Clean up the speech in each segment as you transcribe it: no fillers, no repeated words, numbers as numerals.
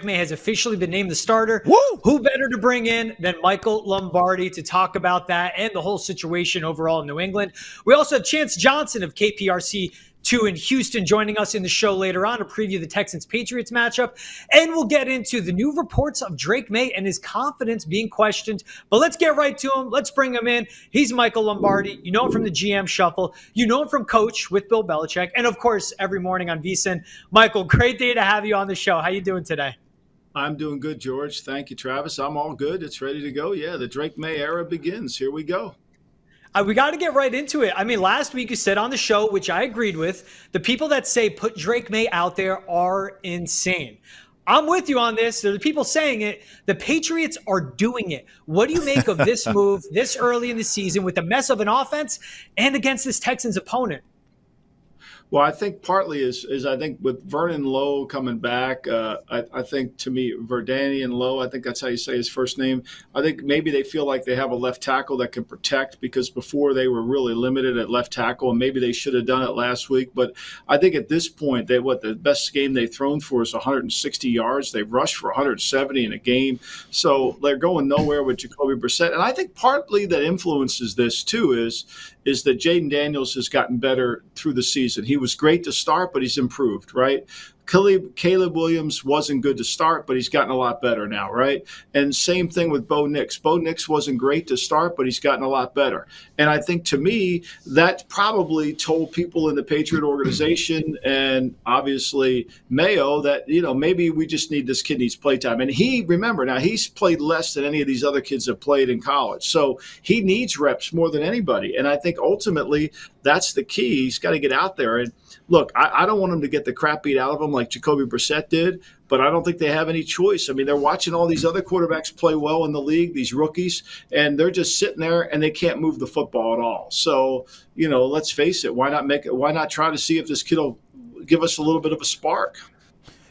Maye has officially been named the starter. Woo! Who better to bring in than Michael Lombardi to talk about that and the whole situation overall in New England? We also have Chance Johnson of KPRC2 in Houston joining us in the show later on to preview the Texans-Patriots matchup. And we'll get into the new reports of Drake Maye and his confidence being questioned. But let's get right to him. Let's bring him in. He's Michael Lombardi. You know him from the GM Shuffle. You know him from Coach with Bill Belichick. And, of course, every morning on VSiN. Michael, great day to have you on the show. How you doing today? I'm doing good, George. Thank you, Travis. I'm all good. It's ready to go. Yeah, the Drake Maye era begins. Here we go. We got to get right into it. I mean, last week you said on the show, which I agreed with, the people that say put Drake Maye out there are insane. I'm with you on this. There are the people saying it. The Patriots are doing it. What do you make of this move this early in the season with the mess of an offense and against this Texans opponent? Well, I think partly is I think with Vernon Lowe coming back, I think to me, Verdanian Lowe, I think that's how you say his first name. I think maybe they feel like they have a left tackle that can protect because before they were really limited at left tackle, and maybe they should have done it last week. But I think at this point, the best game they've thrown for is 160 yards. They've rushed for 170 in a game. So they're going nowhere with Jacoby Brissett. And I think partly that influences this too is that Jaden Daniels has gotten better through the season. He was great to start, but he's improved, right? Caleb Williams wasn't good to start, but he's gotten a lot better now, right? And same thing with Bo Nix. Bo Nix wasn't great to start, but he's gotten a lot better. And I think to me, that probably told people in the Patriot organization and obviously Mayo that, maybe we just need this kid needs play time. And remember, now he's played less than any of these other kids have played in college. So he needs reps more than anybody. And I think ultimately that's the key. He's got to get out there. And look, I don't want him to get the crap beat out of him like Jacoby Brissett did, but I don't think they have any choice. I mean, they're watching all these other quarterbacks play well in the league, these rookies, and they're just sitting there and they can't move the football at all. So, let's face it. Why not try to see if this kid will give us a little bit of a spark?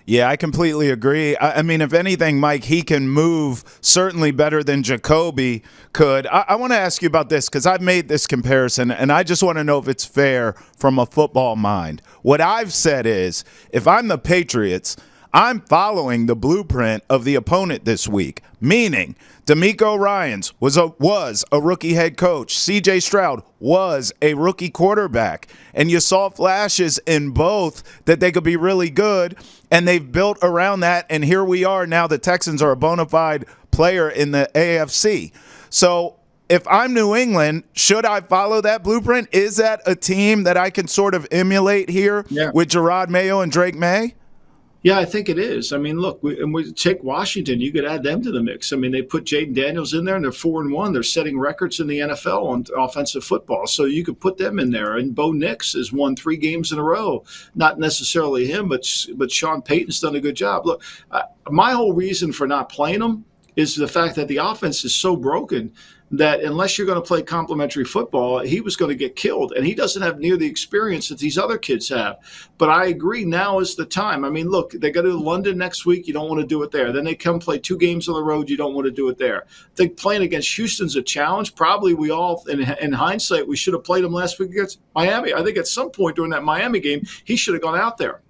Yeah, I completely agree. I mean, if anything, Mike, he can move certainly better than Jacoby could. I want to ask you about this because I've made this comparison, and I just want to know if it's fair from a football mind. What I've said is, if I'm the Patriots, I'm following the blueprint of the opponent this week, meaning DeMeco Ryans was a rookie head coach. C.J. Stroud was a rookie quarterback. And you saw flashes in both that they could be really good, and they've built around that. And here we are now. The Texans are a bona fide player in the AFC. So if I'm New England, should I follow that blueprint? Is that a team that I can sort of emulate here with Jerod Mayo and Drake Maye? Yeah, I think it is. I mean, look, we take Washington. You could add them to the mix. I mean, they put Jaden Daniels in there, and they're 4-1. They're setting records in the NFL on offensive football. So you could put them in there. And Bo Nix has won 3 games in a row. Not necessarily him, but Sean Payton's done a good job. Look, my whole reason for not playing them is the fact that the offense is so broken that unless you're going to play complementary football, he was going to get killed. And he doesn't have near the experience that these other kids have. But I agree, now is the time. I mean, look, they go to London next week. You don't want to do it there. Then they come play 2 games on the road. You don't want to do it there. I think playing against Houston's a challenge. Probably we all, in hindsight, we should have played them last week against Miami. I think at some point during that Miami game, he should have gone out there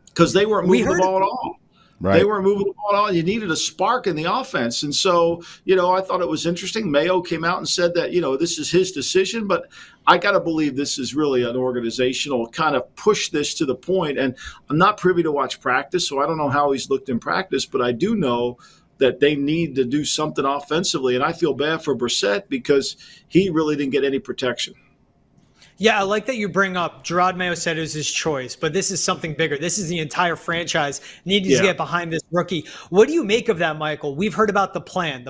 because they weren't moving the ball at all. Right. They weren't moving the ball at all. You needed a spark in the offense. And so, I thought it was interesting. Mayo came out and said that, this is his decision. But I got to believe this is really an organizational kind of push this to the point. And I'm not privy to watch practice, so I don't know how he's looked in practice. But I do know that they need to do something offensively. And I feel bad for Brissett because he really didn't get any protection. Yeah, I like that you bring up Jerod Mayo said it was his choice, but this is something bigger. This is the entire franchise needing to get behind this rookie. What do you make of that, Michael? We've heard about the plan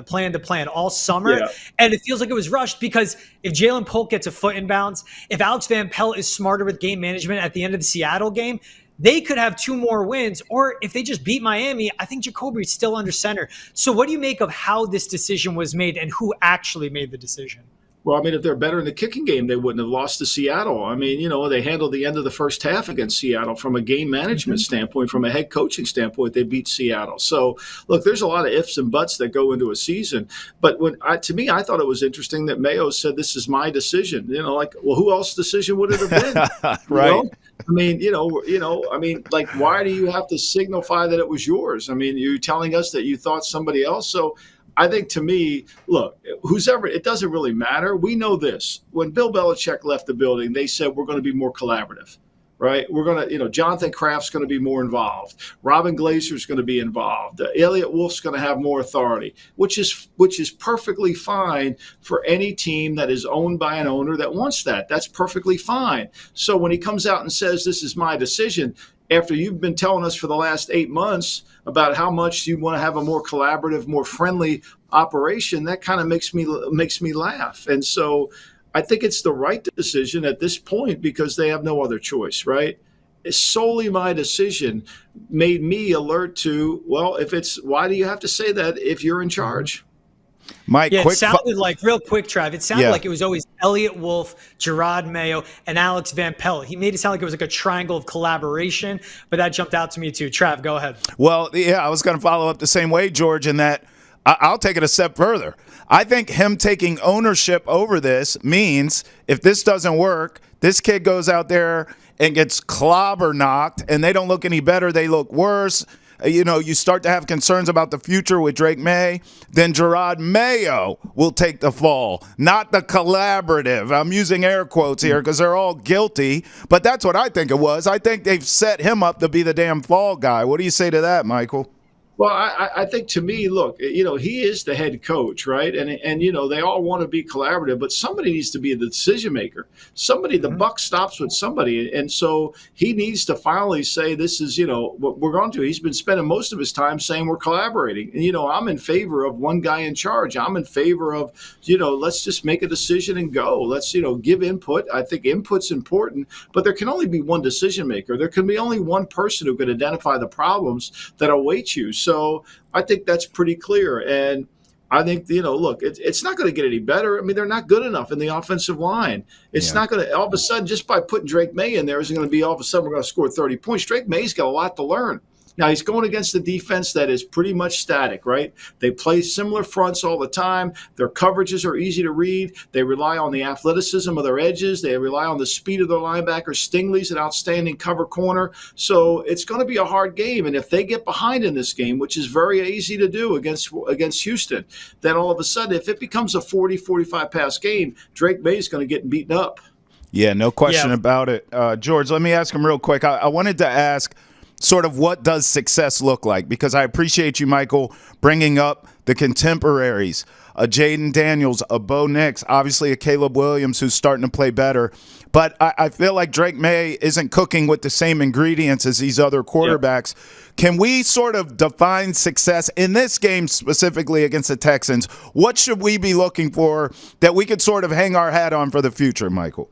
all summer, and it feels like it was rushed because if Jalen Polk gets a foot in bounds, if Alex Van Pelt is smarter with game management at the end of the Seattle game, they could have 2 more wins. Or if they just beat Miami, I think Jacoby's still under center. So what do you make of how this decision was made and who actually made the decision? Well, I mean, if they're better in the kicking game, they wouldn't have lost to Seattle. I mean, they handled the end of the first half against Seattle from a game management standpoint, from a head coaching standpoint. They beat Seattle. So, look, there's a lot of ifs and buts that go into a season. But to me, I thought it was interesting that Mayo said, "This is my decision." Well, who else's decision would it have been? Right. I mean, I mean, like, why do you have to signify that it was yours? I mean, you're telling us that you thought somebody else. So I think to me, look, who's ever, it doesn't really matter. We know this. When Bill Belichick left the building, they said, we're going to be more collaborative. Right, we're gonna, Jonathan Kraft's going to be more involved. Robin Glazer's going to be involved. Elliot Wolf's going to have more authority, which is perfectly fine for any team that is owned by an owner that wants that. That's perfectly fine. So when he comes out and says this is my decision, after you've been telling us for the last 8 months about how much you want to have a more collaborative, more friendly operation, that kind of makes me laugh. And so I think it's the right decision at this point because they have no other choice, right? It's solely my decision made me alert to, well, why do you have to say that if you're in charge? Mike, yeah, it sounded like, real quick, Trav, it sounded like it was always Elliot Wolf, Jerod Mayo, and Alex Van Pelt. He made it sound like it was like a triangle of collaboration, but that jumped out to me too. Trav, go ahead. Well, yeah, I was going to follow up the same way, George, in that I'll take it a step further. I think him taking ownership over this means if this doesn't work, this kid goes out there and gets clobber knocked, and they don't look any better. They look worse. You start to have concerns about the future with Drake Maye, then Jerod Mayo will take the fall, not the collaborative. I'm using air quotes here because they're all guilty, but that's what I think it was. I think they've set him up to be the damn fall guy. What do you say to that, Michael? Well, I think to me, look, he is the head coach, right? And they all want to be collaborative, but somebody needs to be the decision maker. The buck stops with somebody. And so he needs to finally say, this is, what we're going to. He's been spending most of his time saying we're collaborating. And, I'm in favor of one guy in charge. I'm in favor of, let's just make a decision and go. Let's, give input. I think input's important, but there can only be one decision maker. There can be only one person who can identify the problems that await you. So I think that's pretty clear. And I think, look, it's not going to get any better. I mean, they're not good enough in the offensive line. It's not going to, all of a sudden, just by putting Drake Maye in there, isn't going to be all of a sudden we're going to score 30 points. Drake Maye's got a lot to learn. Now, he's going against a defense that is pretty much static, right? They play similar fronts all the time. Their coverages are easy to read. They rely on the athleticism of their edges. They rely on the speed of their linebacker. Stingley's an outstanding cover corner. So it's going to be a hard game. And if they get behind in this game, which is very easy to do against Houston, then all of a sudden, if it becomes a 40-45 pass game, Drake Maye is going to get beaten up. Yeah, no question about it. George, let me ask him real quick. I wanted to ask sort of what does success look like? Because I appreciate you, Michael, bringing up the contemporaries, a Jaden Daniels, a Bo Nix, obviously a Caleb Williams who's starting to play better. But I feel like Drake Maye isn't cooking with the same ingredients as these other quarterbacks. Yep. Can we sort of define success in this game specifically against the Texans? What should we be looking for that we could sort of hang our hat on for the future, Michael?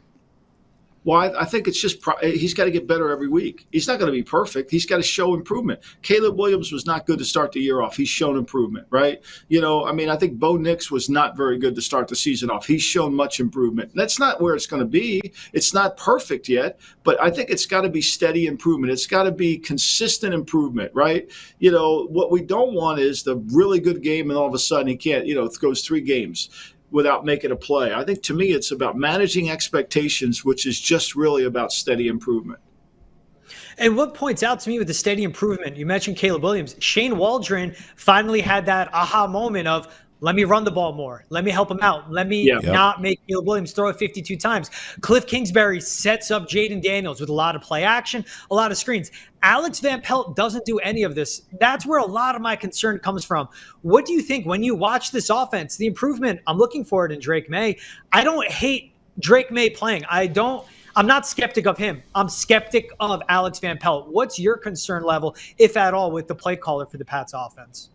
Well, I think it's just he's got to get better every week. He's not going to be perfect. He's got to show improvement. Caleb Williams was not good to start the year off. He's shown improvement, right? I think Bo Nix was not very good to start the season off. He's shown much improvement. That's not where it's going to be. It's not perfect yet, but I think it's got to be steady improvement. It's got to be consistent improvement, right? What we don't want is the really good game and all of a sudden he can't, it goes 3 games without making a play. I think to me it's about managing expectations, which is just really about steady improvement. And what points out to me with the steady improvement, you mentioned Caleb Williams. Shane Waldron finally had that aha moment of, let me run the ball more. Let me help him out. Let me not make Caleb Williams throw it 52 times. Cliff Kingsbury sets up Jaden Daniels with a lot of play action, a lot of screens. Alex Van Pelt doesn't do any of this. That's where a lot of my concern comes from. What do you think when you watch this offense, the improvement? I'm looking for it in Drake Maye. I don't hate Drake Maye playing. I'm not skeptic of him. I'm skeptic of Alex Van Pelt. What's your concern level, if at all, with the play caller for the Pats offense?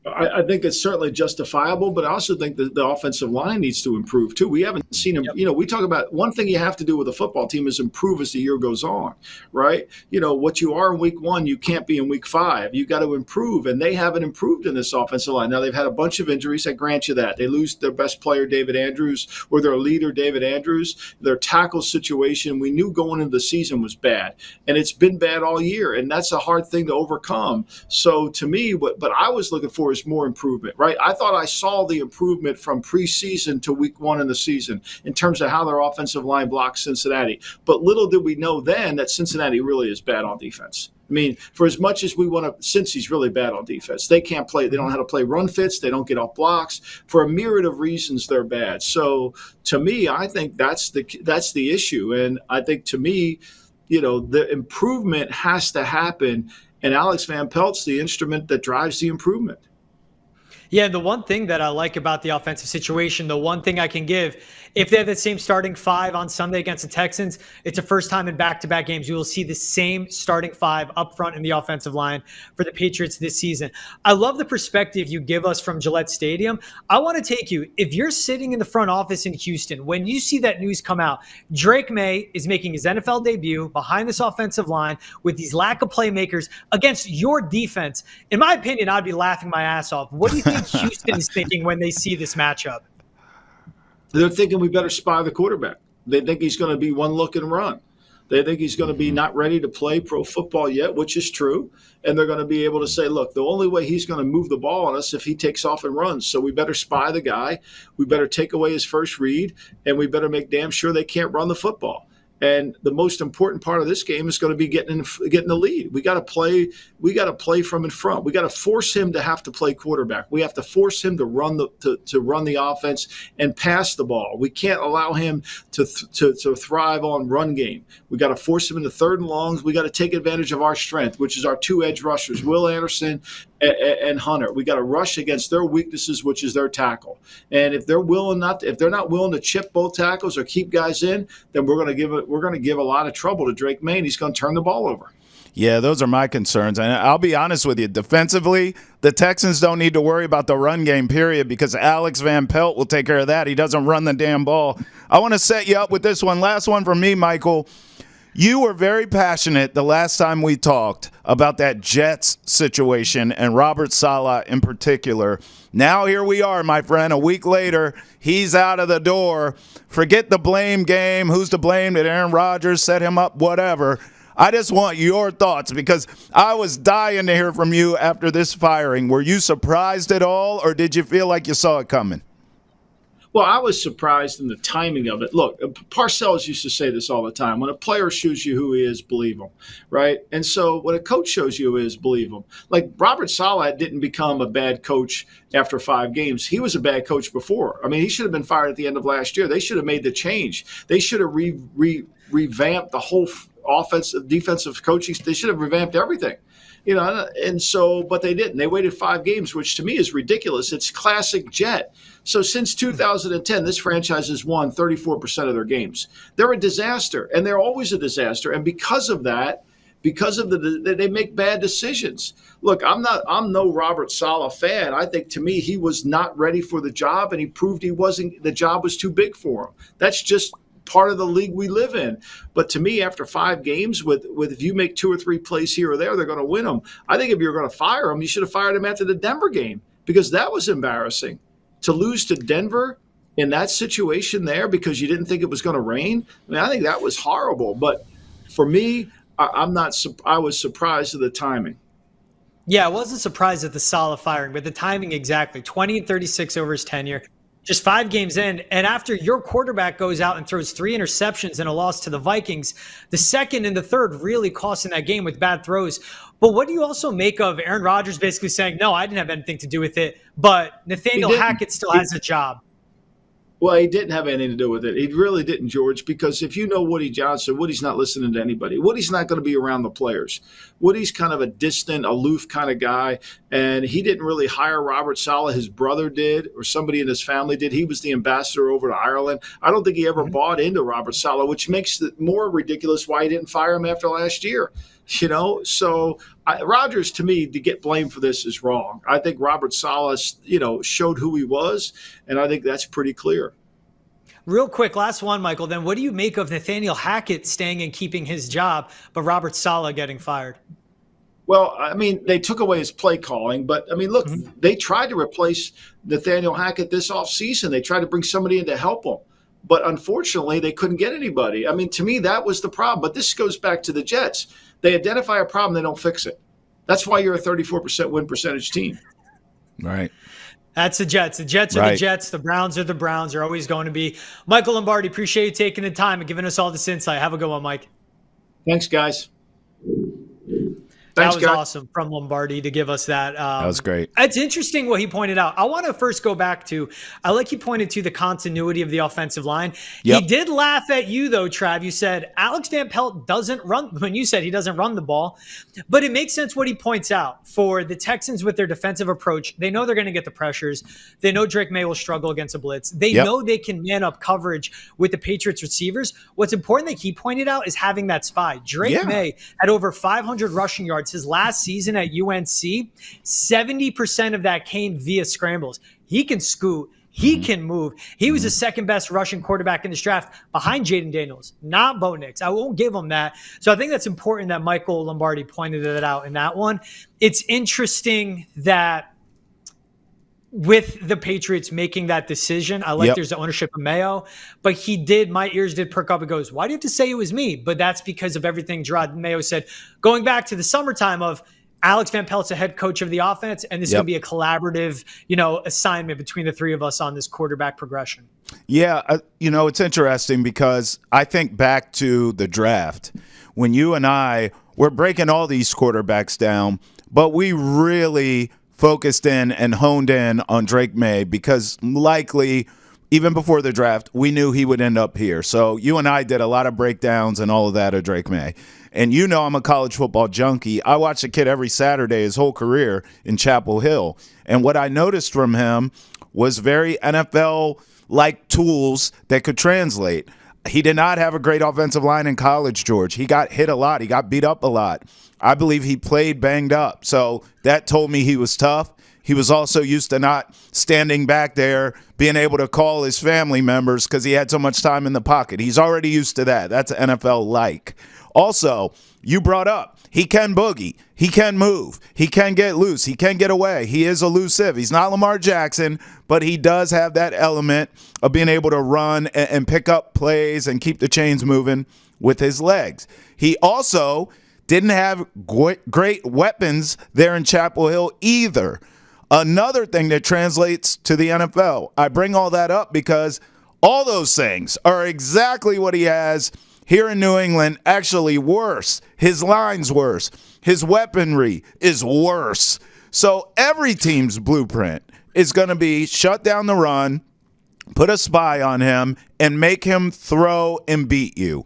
I think it's certainly justifiable, but I also think that the offensive line needs to improve too. We haven't seen him. We talk about one thing you have to do with a football team is improve as the year goes on, right? What you are in week 1, you can't be in week 5. You got to improve, and they haven't improved in this offensive line. Now they've had a bunch of injuries. I grant you that. They lose their best player, David Andrews, or their leader, David Andrews. Their tackle situation, we knew going into the season was bad, and it's been bad all year, and that's a hard thing to overcome. So to me, but I was looking forward for is more improvement, right? I thought I saw the improvement from preseason to week 1 in the season in terms of how their offensive line blocks Cincinnati. But little did we know then that Cincinnati really is bad on defense. I mean, for as much as we want to, Cincy's really bad on defense. They can't play. They don't know how to play run fits. They don't get off blocks. For a myriad of reasons, they're bad. So to me, I think that's the issue. And I think to me, the improvement has to happen. And Alex Van Pelt's the instrument that drives the improvement. Yeah, the one thing that I like about the offensive situation, the one thing I can give, if they have the same starting 5 on Sunday against the Texans, it's the first time in back-to-back games you will see the same starting 5 up front in the offensive line for the Patriots this season. I love the perspective you give us from Gillette Stadium. I want to take you, if you're sitting in the front office in Houston, when you see that news come out, Drake Maye is making his NFL debut behind this offensive line with these lack of playmakers against your defense. In my opinion, I'd be laughing my ass off. What do you think Houston is thinking when they see this matchup? They're thinking we better spy the quarterback. They think he's going to be one look and run. They think he's going to be not ready to play pro football yet, which is true. And they're going to be able to say, look, the only way he's going to move the ball on us if he takes off and runs. So we better spy the guy. We better take away his first read, and we better make damn sure they can't run the football. And the most important part of this game is going to be getting the lead. We got to play. We got to play from in front. We got to force him to have to play quarterback. We have to force him to run the offense and pass the ball. We can't allow him to thrive on run game. We got to force him into third and longs. We got to take advantage of our strength, which is our 2 edge rushers, Will Anderson and Hunter. We got to rush against their weaknesses, which is their tackle. And if they're not willing to chip both tackles or keep guys in, then we're going to give a lot of trouble to Drake Maye, and he's going to turn the ball over. Yeah, those are my concerns. And I'll be honest with you, defensively, the Texans don't need to worry about the run game, period, because Alex Van Pelt will take care of that. He doesn't run the damn ball. I want to set you up with this one. Last one from me, Michael. You were very passionate the last time we talked about that Jets situation and Robert Saleh in particular. Now here we are, my friend. A week later, he's out of the door. Forget the blame game. Who's to blame? Did Aaron Rodgers set him up? Whatever. I just want your thoughts because I was dying to hear from you after this firing. Were you surprised at all, or did you feel like you saw it coming? Well, I was surprised in the timing of it. Look, Parcells used to say this all the time. When a player shows you who he is, believe him, right? And so when a coach shows you who he is, believe him. Like Robert Saleh didn't become a bad coach after 5 games. He was a bad coach before. I mean, he should have been fired at the end of last year. They should have made the change. They should have revamped the whole offensive, defensive coaching. They should have revamped everything. And so, but they didn't. They waited 5 games, which to me is ridiculous. It's classic Jet. So since 2010, this franchise has won 34% of their games. They're a disaster, and they're always a disaster. And because of that, they make bad decisions. Look, I'm no Robert Saleh fan. I think to me he was not ready for the job, and he proved he wasn't. The job was too big for him. That's just part of the league we live in. But to me, after 5 games, with if you make 2 or 3 plays here or there, they're going to win them. I think if you're going to fire him, you should have fired him after the Denver game because that was embarrassing. To lose to Denver in that situation there because you didn't think it was going to rain, I mean, I think that was horrible. But for me, I was surprised at the timing. Yeah, I wasn't surprised at the Saleh firing, but the timing exactly. 20-36 over his tenure. Just 5 games in, and after your quarterback goes out and throws 3 interceptions and a loss to the Vikings, the second and the third really costing that game with bad throws. But what do you also make of Aaron Rodgers basically saying, no, I didn't have anything to do with it, but Nathaniel Hackett still has a job? Well, he didn't have anything to do with it. He really didn't, George, because if you know Woody Johnson, Woody's not listening to anybody. Woody's not going to be around the players. Woody's kind of a distant, aloof kind of guy, and he didn't really hire Robert Saleh. His brother did, or somebody in his family did. He was the ambassador over to Ireland. I don't think he ever bought into Robert Saleh, which makes it more ridiculous why he didn't fire him after last year. So Rodgers, to me, to get blamed for this is wrong. I think Robert Saleh, showed who he was, and I think that's pretty clear. Real quick, last one, Michael. Then what do you make of Nathaniel Hackett staying and keeping his job, but Robert Saleh getting fired? Well, I mean, they took away his play calling, but, I mean, look, they tried to replace Nathaniel Hackett this offseason. They tried to bring somebody in to help him. But unfortunately, they couldn't get anybody. I mean, to me, that was the problem. But this goes back to the Jets. They identify a problem, they don't fix it. That's why you're a 34% win percentage team. Right. That's the Jets. The Jets are the Right. Jets. The Browns are the Browns. They're always going to be. Michael Lombardi, appreciate you taking the time and giving us all this insight. Have a good one, Mike. Thanks, guys. That was awesome from Lombardi to give us that. That was great. It's interesting what he pointed out. I want to first go back to, I like he pointed to the continuity of the offensive line. Yep. He did laugh at you, though, Trav. You said Alex Van Pelt doesn't run, when you said he doesn't run the ball. But it makes sense what he points out. For the Texans with their defensive approach, they know they're going to get the pressures. They know Drake Maye will struggle against a blitz. They know they can man up coverage with the Patriots receivers. What's important that he pointed out is having that spy. Drake Maye had over 500 rushing yards his last season at UNC. 70% of that came via scrambles. He can scoot. He can move. He was the second best rushing quarterback in this draft behind Jaden Daniels, not Bo Nix. I won't give him that. So I think that's important that Michael Lombardi pointed it out in that one. It's interesting that with the Patriots making that decision, I like there's the ownership of Mayo, but my ears did perk up. It goes, why do you have to say it was me? But that's because of everything Jerod Mayo said, going back to the summertime of Alex Van Pelt's a head coach of the offense, and this is going to be a collaborative, assignment between the three of us on this quarterback progression. Yeah, it's interesting because I think back to the draft when you and I were breaking all these quarterbacks down, but we really focused in and honed in on Drake Maye because likely even before the draft, we knew he would end up here. So you and I did a lot of breakdowns and all of that of Drake Maye. And I'm a college football junkie. I watch the kid every Saturday his whole career in Chapel Hill. And what I noticed from him was very NFL-like tools that could translate. He did not have a great offensive line in college, George. He got hit a lot. He got beat up a lot. I believe he played banged up. So that told me he was tough. He was also used to not standing back there, being able to call his family members because he had so much time in the pocket. He's already used to that. That's NFL-like. Also, you brought up, he can boogie. He can move. He can get loose. He can get away. He is elusive. He's not Lamar Jackson, but he does have that element of being able to run and pick up plays and keep the chains moving with his legs. He also didn't have great weapons there in Chapel Hill either. Another thing that translates to the NFL. I bring all that up because all those things are exactly what he has here in New England, actually worse. His line's worse. His weaponry is worse. So every team's blueprint is going to be shut down the run, put a spy on him, and make him throw and beat you.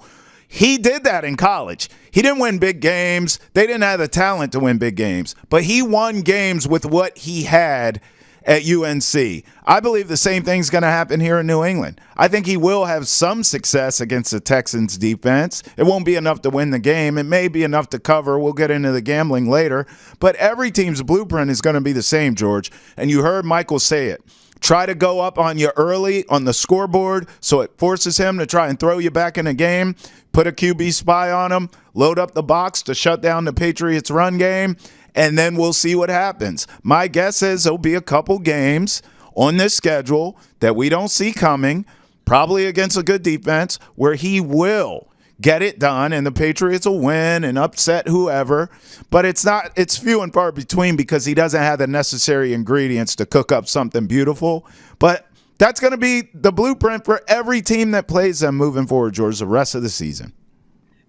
He did that in college. He didn't win big games. They didn't have the talent to win big games. But he won games with what he had at UNC. I believe the same thing's going to happen here in New England. I think he will have some success against the Texans defense. It won't be enough to win the game. It may be enough to cover. We'll get into the gambling later. But every team's blueprint is going to be the same, George. And you heard Michael say it. Try to go up on you early on the scoreboard so it forces him to try and throw you back in a game. Put a QB spy on him. Load up the box to shut down the Patriots' run game. And then we'll see what happens. My guess is there'll be a couple games on this schedule that we don't see coming, probably against a good defense, where he will get it done and the Patriots will win and upset whoever. But it's few and far between because he doesn't have the necessary ingredients to cook up something beautiful. But that's going to be the blueprint for every team that plays them moving forward, George, the rest of the season.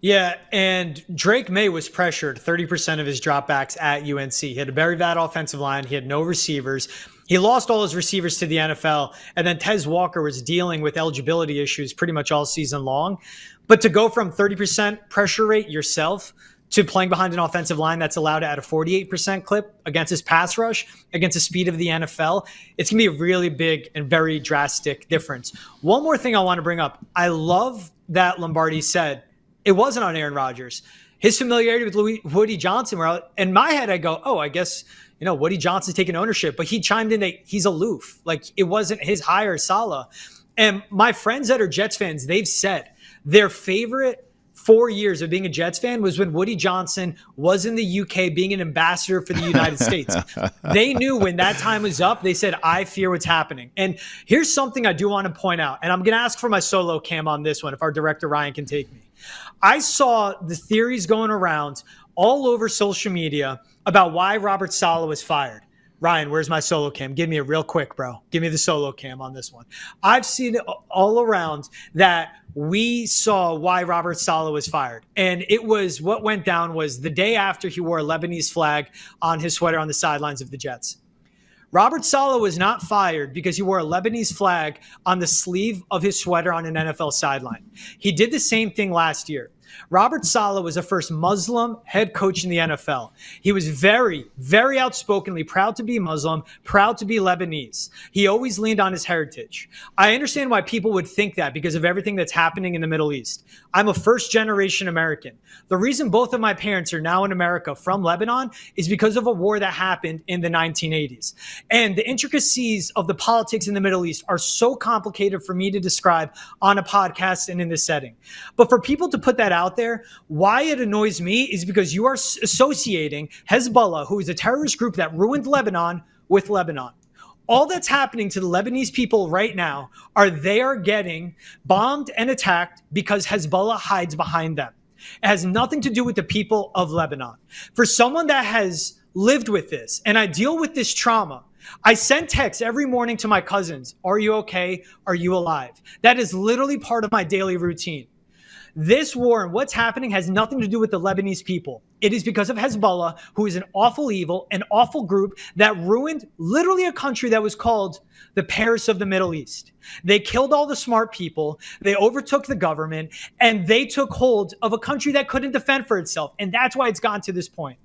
Yeah, and Drake Maye was pressured 30% of his dropbacks at UNC. He had a very bad offensive line. He had no receivers. He lost all his receivers to the NFL, and then Tez Walker was dealing with eligibility issues pretty much all season long. But to go from 30% pressure rate yourself to playing behind an offensive line that's allowed at a 48% clip against his pass rush, against the speed of the NFL, it's going to be a really big and very drastic difference. One more thing I want to bring up. I love that Lombardi said it wasn't on Aaron Rodgers. His familiarity with Woody Johnson, where in my head I go, oh, I guess, Woody Johnson's taking ownership. But he chimed in that he's aloof. Like, it wasn't his hire, Saleh. And my friends that are Jets fans, they've said their favorite 4 years of being a Jets fan was when Woody Johnson was in the UK being an ambassador for the United States. They knew when that time was up, they said, I fear what's happening. And here's something I do want to point out, and I'm going to ask for my solo cam on this one if our director Ryan can take me. I saw the theories going around all over social media about why Robert Saleh was fired. Ryan, where's my solo cam? Give me it real quick, bro. Give me the solo cam on this one. I've seen it all around that we saw why Robert Saleh was fired. And it was what went down was the day after he wore a Lebanese flag on his sweater on the sidelines of the Jets. Robert Saleh was not fired because he wore a Lebanese flag on the sleeve of his sweater on an NFL sideline. He did the same thing last year. Robert Saleh was the first Muslim head coach in the NFL. He was very, very outspokenly proud to be Muslim, proud to be Lebanese. He always leaned on his heritage. I understand why people would think that because of everything that's happening in the Middle East. I'm a first-generation American. The reason both of my parents are now in America from Lebanon is because of a war that happened in the 1980s. And the intricacies of the politics in the Middle East are so complicated for me to describe on a podcast and in this setting. But for people to put that out there, why it annoys me is because you are associating Hezbollah, who is a terrorist group that ruined Lebanon, with Lebanon. All that's happening to the Lebanese people right now are they are getting bombed and attacked because Hezbollah hides behind them. It has nothing to do with the people of Lebanon. For someone that has lived with this, and I deal with this trauma, I send texts every morning to my cousins. Are you okay? Are you alive? That is literally part of my daily routine. This war and what's happening has nothing to do with the Lebanese people. It is because of Hezbollah, who is an awful evil, an awful group that ruined literally a country that was called the Paris of the Middle East. They killed all the smart people, they overtook the government, and they took hold of a country that couldn't defend for itself. And that's why it's gotten to this point.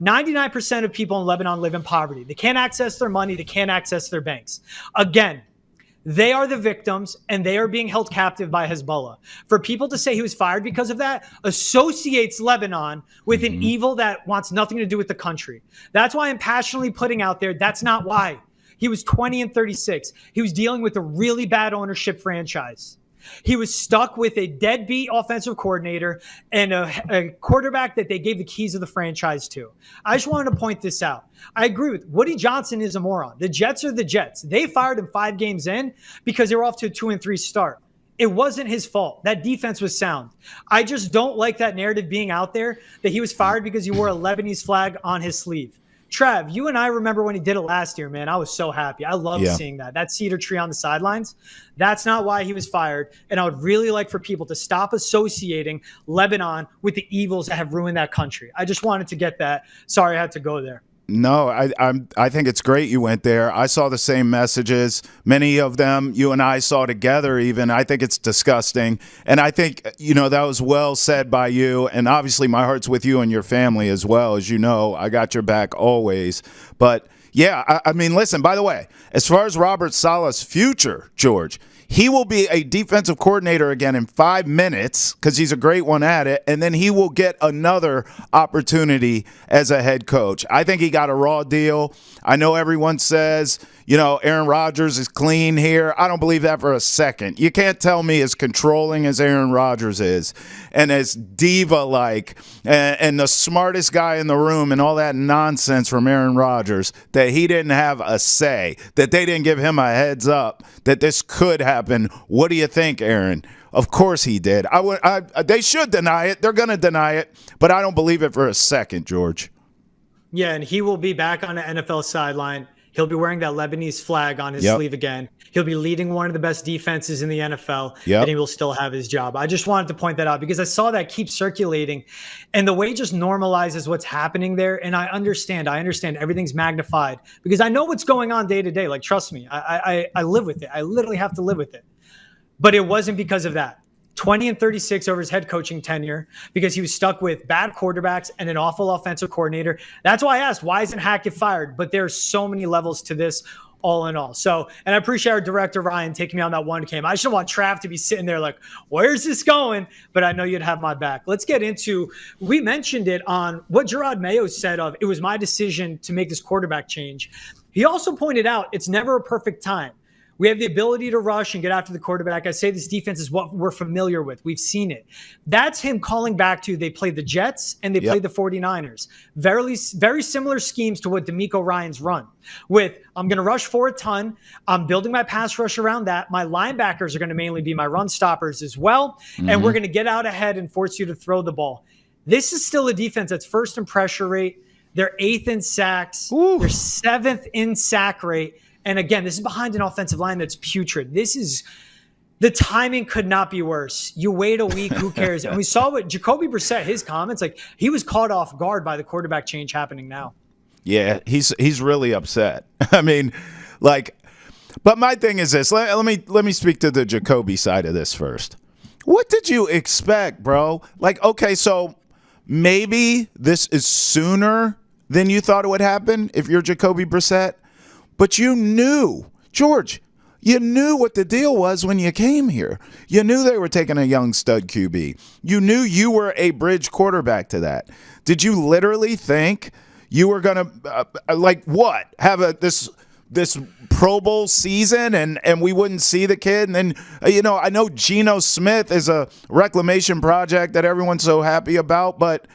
99% of people in Lebanon live in poverty. They can't access their money. They can't access their banks. Again, they are the victims, and they are being held captive by Hezbollah. For people to say he was fired because of that associates Lebanon with an evil that wants nothing to do with the country. That's why I'm passionately putting out there, that's not why. He was 20-36. He was dealing with a really bad ownership franchise. He was stuck with a deadbeat offensive coordinator and a quarterback that they gave the keys of the franchise to. I just wanted to point this out. I agree with Woody Johnson is a moron. The Jets are the Jets. They fired him 5 games in because they were off to a 2-3 start. It wasn't his fault. That defense was sound. I just don't like that narrative being out there that he was fired because he wore a Lebanese flag on his sleeve. Trev, you and I remember when he did it last year, man. I was so happy. I loved seeing that. That cedar tree on the sidelines. That's not why he was fired. And I would really like for people to stop associating Lebanon with the evils that have ruined that country. I just wanted to get that. Sorry I had to go there. No, I think it's great you went there. I saw the same messages. Many of them you and I saw together even. I think it's disgusting. And I think, that was well said by you. And obviously my heart's with you and your family as well. As you know, I got your back always. But, yeah, I mean, listen, by the way, as far as Robert Saleh's future, George, he will be a defensive coordinator again in 5 minutes because he's a great one at it, and then he will get another opportunity as a head coach. I think he got a raw deal. I know everyone says, Aaron Rodgers is clean here. I don't believe that for a second. You can't tell me as controlling as Aaron Rodgers is and as diva-like and the smartest guy in the room and all that nonsense from Aaron Rodgers that he didn't have a say, that they didn't give him a heads up that this could happen. What do you think, Aaron? Of course he did. They should deny it. They're going to deny it, but I don't believe it for a second, George. Yeah, and he will be back on the NFL sideline. He'll be wearing that Lebanese flag on his sleeve again. He'll be leading one of the best defenses in the NFL, and he will still have his job. I just wanted to point that out because I saw that keep circulating, and the way it just normalizes what's happening there. And I understand everything's magnified because I know what's going on day to day. Like, trust me, I live with it. I literally have to live with it. But it wasn't because of that. 20-36 over his head coaching tenure because he was stuck with bad quarterbacks and an awful offensive coordinator. That's why I asked, why isn't Hackett fired? But there's so many levels to this all in all. So, and I appreciate our director, Ryan, taking me on that one cam. I just don't want Trav to be sitting there like, where's this going? But I know you'd have my back. Let's get into, we mentioned it on what Jerod Mayo said of, it was my decision to make this quarterback change. He also pointed out it's never a perfect time. We have the ability to rush and get after the quarterback. I say this defense is what we're familiar with. We've seen it. That's him calling back to they played the Jets and they played the 49ers. Very, very similar schemes to what DeMeco Ryans run with. I'm going to rush for a ton. I'm building my pass rush around that. My linebackers are going to mainly be my run stoppers as well. And we're going to get out ahead and force you to throw the ball. This is still a defense that's first in pressure rate, They're 8th in sacks. Ooh. They're 7th in sack rate. And again, this is behind an offensive line that's putrid. The timing could not be worse. You wait a week, who cares? And we saw what Jacoby Brissett, his comments, like he was caught off guard by the quarterback change happening now. Yeah, he's really upset. I mean, like, but my thing is this. Let me speak to the Jacoby side of this first. What did you expect, bro? Like, okay, so maybe this is sooner than you thought it would happen if you're Jacoby Brissett, but you knew, George, you knew what the deal was when you came here. You knew they were taking a young stud QB. You knew you were a bridge quarterback to that. Did you literally think you were going to, have this Pro Bowl season and we wouldn't see the kid? And then, I know Geno Smith is a reclamation project that everyone's so happy about, but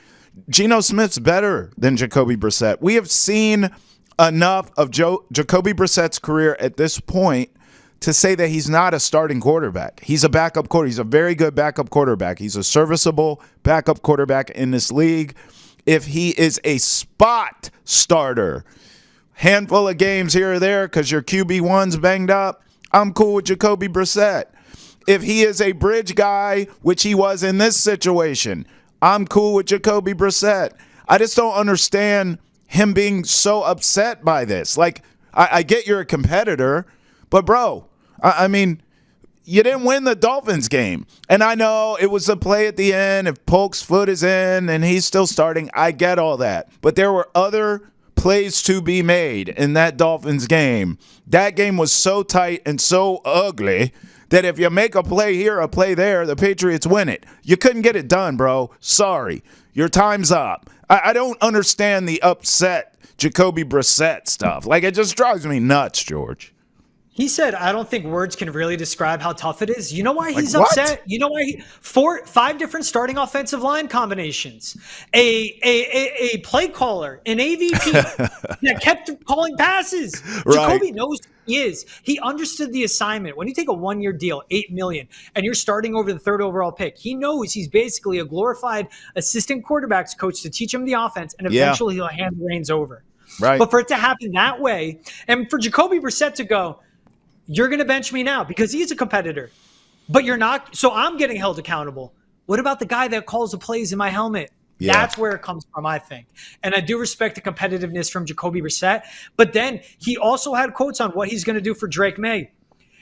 Geno Smith's better than Jacoby Brissett. We have seen enough of Jacoby Brissett's career at this point to say that he's not a starting quarterback. He's a backup quarterback. He's a very good backup quarterback. He's a serviceable backup quarterback in this league. If he is a spot starter, handful of games here or there because your QB1's banged up, I'm cool with Jacoby Brissett. If he is a bridge guy, which he was in this situation, I'm cool with Jacoby Brissett. I just don't understand him being so upset by this. Like, I get you're a competitor, but bro, I mean, you didn't win the Dolphins game. And I know it was a play at the end. If Polk's foot is in and he's still starting, I get all that. But there were other plays to be made in that Dolphins game. That game was so tight and so ugly that if you make a play here, a play there, the Patriots win it. You couldn't get it done, bro. Sorry. Your time's up. I don't understand the upset Jacoby Brissett stuff. Like, it just drives me nuts, George. He said, I don't think words can really describe how tough it is. You know why he's Like, what? upset? You know why? 5 different starting offensive line combinations, a play caller, an AVP that kept calling passes. Right. Jacoby knows who he is. He understood the assignment. When you take a 1-year deal, $8 million, and you're starting over the 3rd overall pick, he knows he's basically a glorified assistant quarterbacks coach to teach him the offense, and eventually he'll hand the reins over. Right. But for it to happen that way, and for Jacoby Brissett to go, you're going to bench me now because he's a competitor, but you're not. So I'm getting held accountable. What about the guy that calls the plays in my helmet? Yeah. That's where it comes from, I think. And I do respect the competitiveness from Jacoby Brissett. But then he also had quotes on what he's going to do for Drake Maye.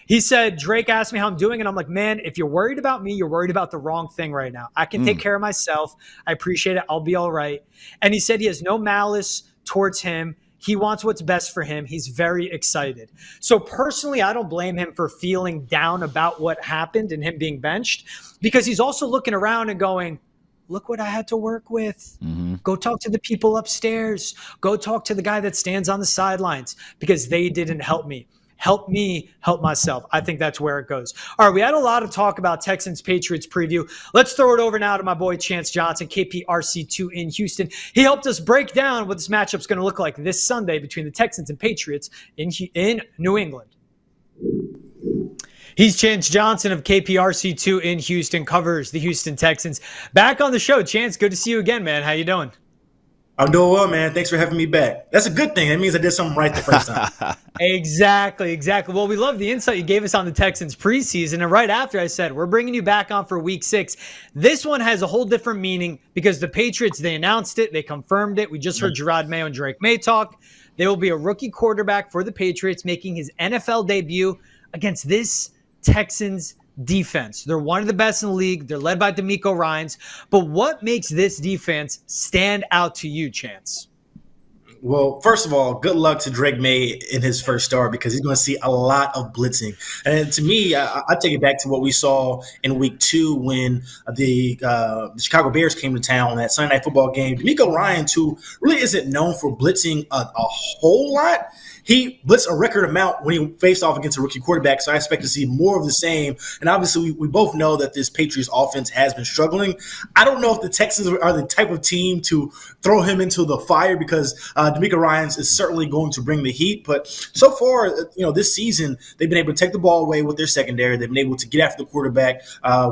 He said, Drake asked me how I'm doing, and I'm like, man, if you're worried about me, you're worried about the wrong thing right now. I can take care of myself. I appreciate it. I'll be all right. And he said he has no malice towards him. He wants what's best for him. He's very excited. So personally, I don't blame him for feeling down about what happened and him being benched, because he's also looking around and going, look what I had to work with. Mm-hmm. Go talk to the people upstairs. Go talk to the guy that stands on the sidelines because they didn't help me. Help me help myself. I think that's where it goes. All right, we had a lot of talk about Texans-Patriots preview. Let's throw it over now to my boy Chance Johnson, KPRC2 in Houston. He helped us break down what this matchup's going to look like this Sunday between the Texans and Patriots in New England. He's Chance Johnson of KPRC2 in Houston, covers the Houston Texans. Back on the show, Chance, good to see you again, man. How you doing? I'm doing well, man. Thanks for having me back. That's a good thing. That means I did something right the first time. Exactly. Well, we love the insight you gave us on the Texans preseason. And right after I said, we're bringing you back on for week 6. This one has a whole different meaning because the Patriots, they announced it. They confirmed it. We just heard Jerod Mayo and Drake Maye talk. There will be a rookie quarterback for the Patriots making his NFL debut against this Texans defense. They're one of the best in the league. They're led by D'Amico Ryans. But what makes this defense stand out to you, Chance? Well, first of all, good luck to Drake Maye in his first start because he's going to see a lot of blitzing. And to me, I take it back to what we saw in week 2 when the Chicago Bears came to town on that Sunday Night Football game. D'Amico Ryans, who really isn't known for blitzing a whole lot, he blitzed a record amount when he faced off against a rookie quarterback, so I expect to see more of the same. And obviously, we both know that this Patriots offense has been struggling. I don't know if the Texans are the type of team to throw him into the fire because DeMeco Ryans is certainly going to bring the heat. But so far, this season, they've been able to take the ball away with their secondary. They've been able to get after the quarterback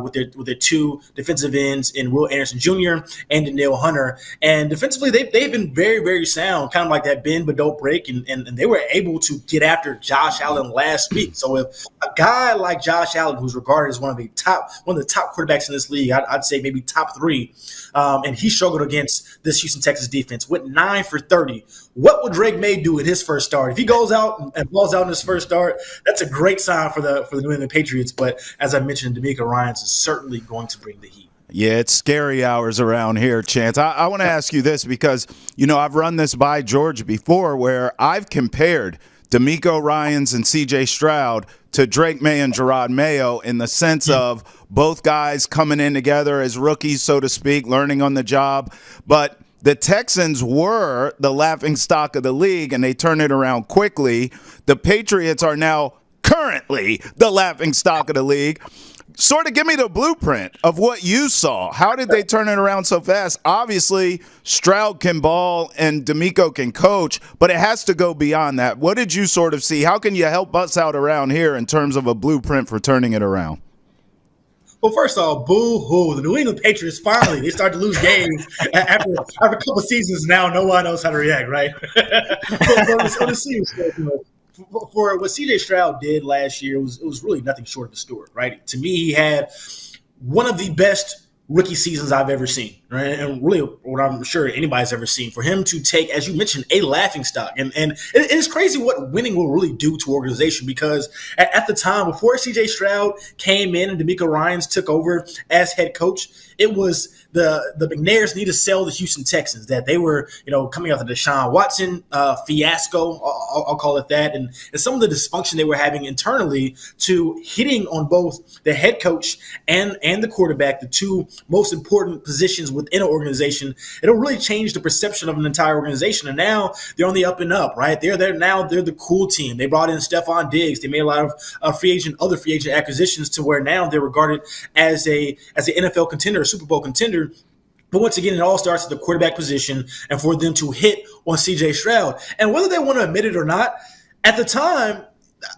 with their two defensive ends in Will Anderson Jr. and Danielle Hunter. And defensively, they've been very, very sound, kind of like that bend but don't break. And they were able to get after Josh Allen last week. So if a guy like Josh Allen, who's regarded as one of the top quarterbacks in this league, I'd say maybe top three, and he struggled against this Houston Texans defense, went 9 for 30. What would Drake Maye do in his first start? If he goes out and balls out in his first start, that's a great sign for the New England Patriots. But as I mentioned, DeMeco Ryans is certainly going to bring the heat. Yeah, it's scary hours around here, Chance. I want to ask you this because, I've run this by George before where I've compared DeMeco Ryans and C.J. Stroud to Drake Maye and Jerod Mayo in the sense of both guys coming in together as rookies, so to speak, learning on the job. But the Texans were the laughingstock of the league, and they turned it around quickly. The Patriots are now currently the laughingstock of the league. Sort of give me the blueprint of what you saw. How did they turn it around so fast? Obviously, Stroud can ball and DeMeco can coach, but it has to go beyond that. What did you sort of see? How can you help us out around here in terms of a blueprint for turning it around? Well, first of all, boo-hoo. The New England Patriots, finally, they start to lose games after a couple of seasons now. No one knows how to react, right? But on the serious note, for what C.J. Stroud did last year, it was really nothing short of a story, right? To me, he had one of the best rookie seasons I've ever seen, right? And really what I'm sure anybody's ever seen. For him to take, as you mentioned, a laughingstock. And it is crazy what winning will really do to organization because at the time, before C.J. Stroud came in and DeMeco Ryans took over as head coach, it was the McNairs need to sell the Houston Texans, that they were, coming out of the Deshaun Watson fiasco, I'll call it that, and some of the dysfunction they were having internally to hitting on both the head coach and the quarterback, the two most important positions within an organization. It'll really change the perception of an entire organization. And now they're on the up and up, right? They're the cool team. They brought in Stephon Diggs. They made a lot of other free agent acquisitions to where now they're regarded as an NFL contender, a Super Bowl contender. But once again, it all starts at the quarterback position and for them to hit on C.J. Stroud. And whether they want to admit it or not, at the time,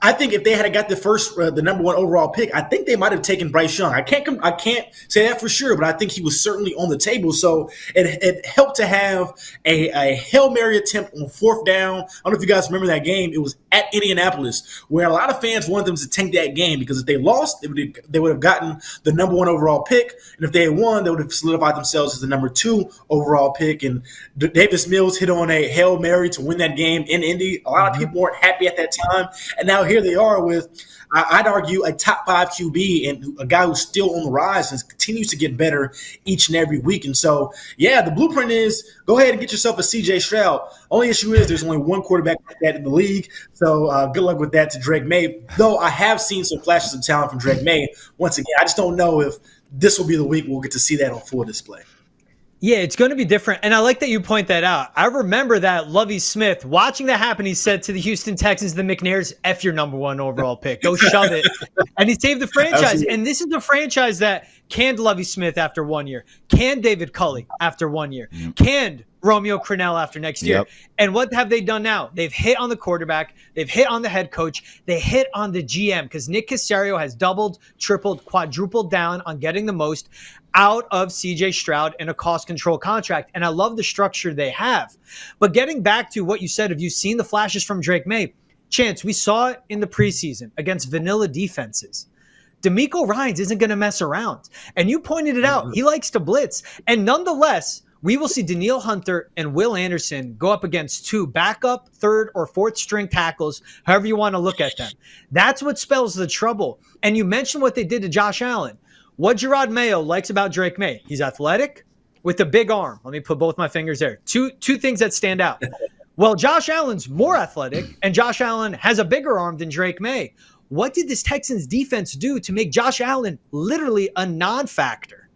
I think if they had got the number one overall pick, I think they might have taken Bryce Young. I can't say that for sure, but I think he was certainly on the table. So it helped to have a Hail Mary attempt on fourth down. I don't know if you guys remember that game. It was at Indianapolis, where a lot of fans wanted them to tank that game because if they lost, they would have gotten the number one overall pick, and if they had won, they would have solidified themselves as the number two overall pick. And Davis Mills hit on a Hail Mary to win that game in Indy. A lot of people weren't happy at that time, and now here they are with, I'd argue, a top 5 QB and a guy who's still on the rise and continues to get better each and every week. And so, yeah, the blueprint is go ahead and get yourself a C.J. Stroud. Only issue is there's only one quarterback like that in the league. So good luck with that to Drake Maye. Though I have seen some flashes of talent from Drake Maye. Once again, I just don't know if this will be the week we'll get to see that on full display. Yeah, it's going to be different. And I like that you point that out. I remember that Lovie Smith, watching that happen, he said to the Houston Texans, the McNairs, F your number one overall pick. Go shove it. And he saved the franchise. Absolutely. And this is a franchise that canned Lovie Smith after 1 year, canned David Culley after 1 year, canned Romeo Crennel after next year. Yep. And what have they done now? They've hit on the quarterback. They've hit on the head coach. They hit on the GM because Nick Caserio has doubled, tripled, quadrupled down on getting the most out of C.J. Stroud in a cost control contract. And I love the structure they have. But getting back to what you said, have you seen the flashes from Drake Maye? Chance, we saw it in the preseason against vanilla defenses. DeMeco Ryans isn't going to mess around. And you pointed it out. He likes to blitz. And nonetheless, we will see Danielle Hunter and Will Anderson go up against two backup, third, or fourth string tackles, however you want to look at them. That's what spells the trouble. And you mentioned what they did to Josh Allen. What Jerod Mayo likes about Drake Maye, he's athletic with a big arm. Let me put both my fingers there. Two things that stand out. Well, Josh Allen's more athletic, and Josh Allen has a bigger arm than Drake Maye. What did this Texans defense do to make Josh Allen literally a non-factor?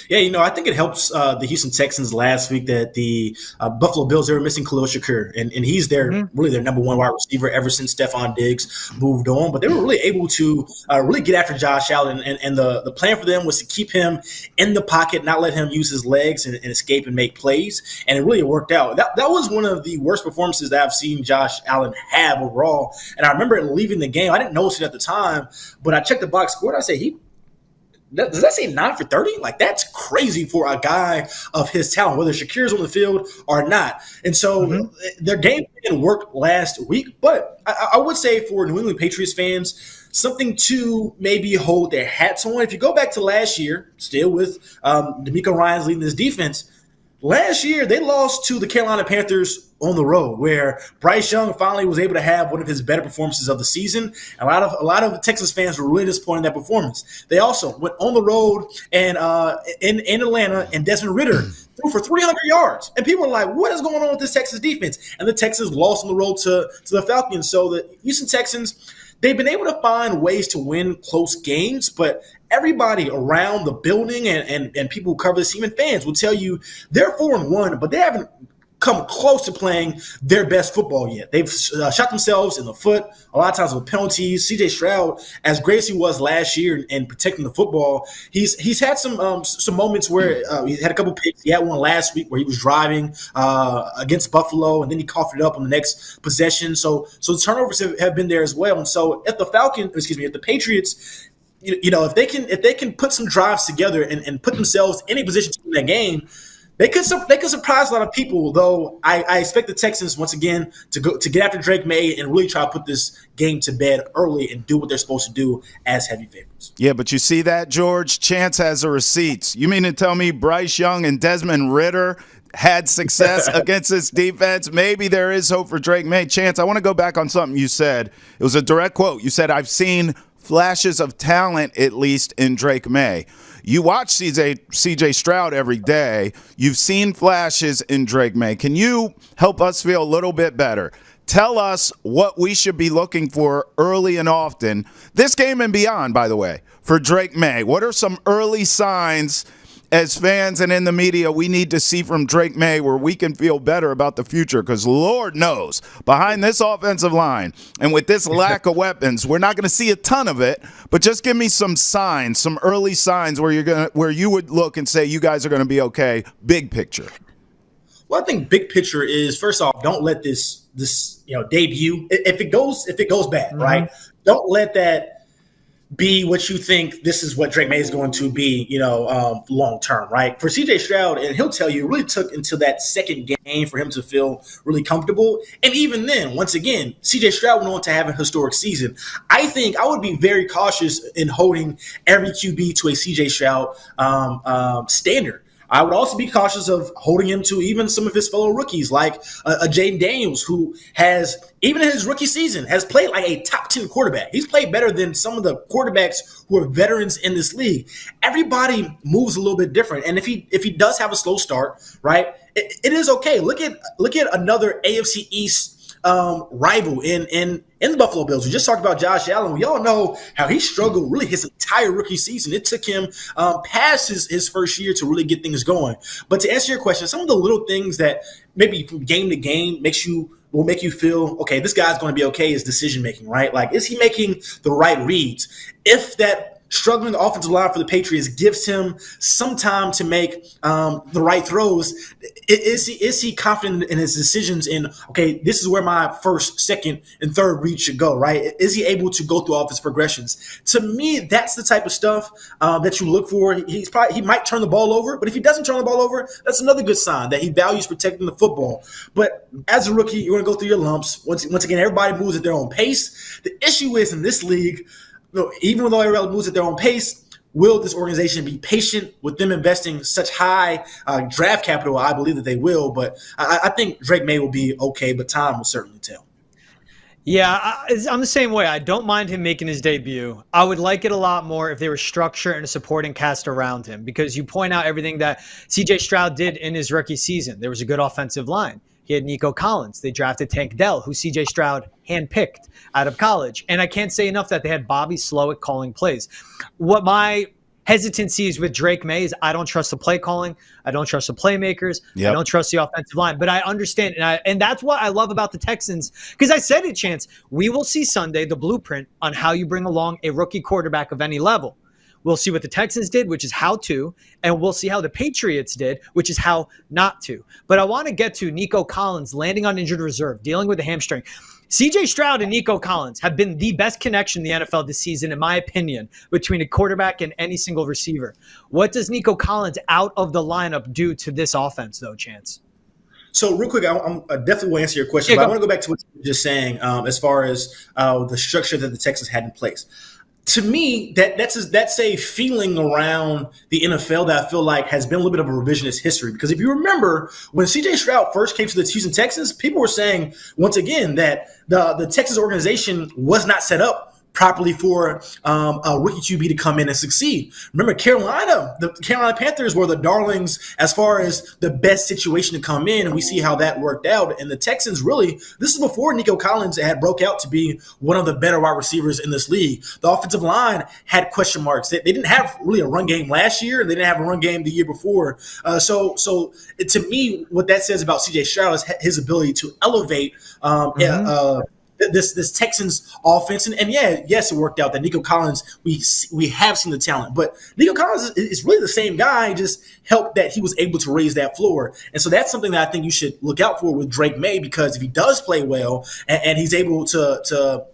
Yeah, I think it helps the Houston Texans last week that the Buffalo Bills, they were missing Khalil Shakur, and he's really their number one wide receiver ever since Stephon Diggs moved on. But they were really able to really get after Josh Allen, and the plan for them was to keep him in the pocket, not let him use his legs and escape and make plays, and it really worked out. That was one of the worst performances that I've seen Josh Allen have overall, and I remember leaving the game. I didn't notice it at the time, but I checked the box score, and I said, does that say 9 for 30? Like, that's crazy for a guy of his talent, whether Shakir's on the field or not. And so their game plan worked last week. But I would say for New England Patriots fans, something to maybe hold their hats on. If you go back to last year, still with D'Amico Ryans leading this defense, last year they lost to the Carolina Panthers on the road, where Bryce Young finally was able to have one of his better performances of the season. A lot of Texas fans were really disappointed in that performance. They also went on the road and in Atlanta, and Desmond Ridder threw for 300 yards. And people are like, what is going on with this Texas defense? And the Texans lost on the road to the Falcons. So the Houston Texans, they've been able to find ways to win close games, but everybody around the building and people who cover this team and fans will tell you they're 4-1, but they haven't come close to playing their best football yet. They've shot themselves in the foot a lot of times with penalties. CJ Stroud, as great as he was last year in protecting the football, he's had some moments where he had a couple picks. He had one last week where he was driving against Buffalo, and then he coughed it up on the next possession. So the turnovers have been there as well. And so if the Patriots, if they can put some drives together and put themselves in a position to win that game, they could surprise a lot of people. Though I expect the Texans once again to get after Drake Maye and really try to put this game to bed early and do what they're supposed to do as heavy favorites. Yeah, but you see that, George? Chance has the receipts. You mean to tell me Bryce Young and Desmond Ridder had success against this defense? Maybe there is hope for Drake Maye. Chance, I want to go back on something you said. It was a direct quote. You said, I've seen flashes of talent, at least, in Drake Maye. You watch CJ Stroud every day. You've seen flashes in Drake Maye. Can you help us feel a little bit better? Tell us what we should be looking for early and often, this game and beyond, by the way, for Drake Maye. What are some early signs as fans and in the media we need to see from Drake Maye where we can feel better about the future? Because Lord knows, behind this offensive line and with this lack of weapons, we're not going to see a ton of it. But just give me some signs, some early signs where you would look and say you guys are going to be okay. Big picture. Well, I think big picture is, first off, don't let this debut, if it goes bad, right? Don't let that be what you think this is what Drake Maye is going to be, long term, right? For CJ Stroud, and he'll tell you, it really took until that second game for him to feel really comfortable. And even then, once again, CJ Stroud went on to have a historic season. I think I would be very cautious in holding every QB to a CJ Stroud standard. I would also be cautious of holding him to even some of his fellow rookies, like Jaden Daniels, who has, even in his rookie season, has played like a top 10 quarterback. He's played better than some of the quarterbacks who are veterans in this league. Everybody moves a little bit different. And if he does have a slow start, right, it is okay. Look at another AFC East rival in the Buffalo Bills. We just talked about Josh Allen. We all know how he struggled really his entire rookie season. It took him past his first year to really get things going. But to answer your question, some of the little things that maybe from game to game will make you feel, okay, this guy's going to be okay, is decision making, right? Like, is he making the right reads? If that struggling offensive line for the Patriots gives him some time to make the right throws, is he confident in his decisions in, okay, this is where my first, second, and third read should go, right? Is he able to go through all of his progressions? To me, that's the type of stuff that you look for. He might turn the ball over, but if he doesn't turn the ball over, that's another good sign that he values protecting the football. But as a rookie, you're going to go through your lumps. Once again, everybody moves at their own pace. The issue is, in this league, even though everybody moves at their own pace, will this organization be patient with them investing such high draft capital? I believe that they will, but I think Drake Maye will be okay, but time will certainly tell. Yeah, I'm the same way. I don't mind him making his debut. I would like it a lot more if there was structure and a supporting cast around him, because you point out everything that CJ Stroud did in his rookie season. There was a good offensive line. He had Nico Collins. They drafted Tank Dell, who CJ Stroud handpicked out of college. And I can't say enough that they had Bobby Slowick calling plays. What my hesitancies with Drake Maye is I don't trust the play calling. I don't trust the playmakers. I don't trust the offensive line. But I understand, and that's what I love about the Texans, because I said it, Chance. We will see Sunday the blueprint on how you bring along a rookie quarterback of any level. We'll see what the Texans did, which is how to, and we'll see how the Patriots did, which is how not to. But I want to get to Nico Collins landing on injured reserve, dealing with a hamstring. CJ Stroud and Nico Collins have been the best connection in the NFL this season, in my opinion, between a quarterback and any single receiver. What does Nico Collins out of the lineup do to this offense, though, Chance? So real quick, I definitely will answer your question, but I want to go back to what you were just saying as far as the structure that the Texans had in place. To me, that's a feeling around the NFL that I feel like has been a little bit of a revisionist history. Because if you remember, when C.J. Stroud first came to the Houston Texans, people were saying, once again, that the Texans organization was not set up properly for a rookie QB to come in and succeed. Remember, the Carolina Panthers were the darlings as far as the best situation to come in, and we see how that worked out. And the Texans really, this is before Nico Collins had broke out to be one of the better wide receivers in this league. The offensive line had question marks. They didn't have really a run game last year, and they didn't have a run game the year before. So to me, what that says about C.J. Stroud is his ability to elevate this Texans offense, and yes, it worked out that Nico Collins, we have seen the talent, but Nico Collins is really the same guy, just helped that he was able to raise that floor. And so that's something that I think you should look out for with Drake Maye, because if he does play well and he's able to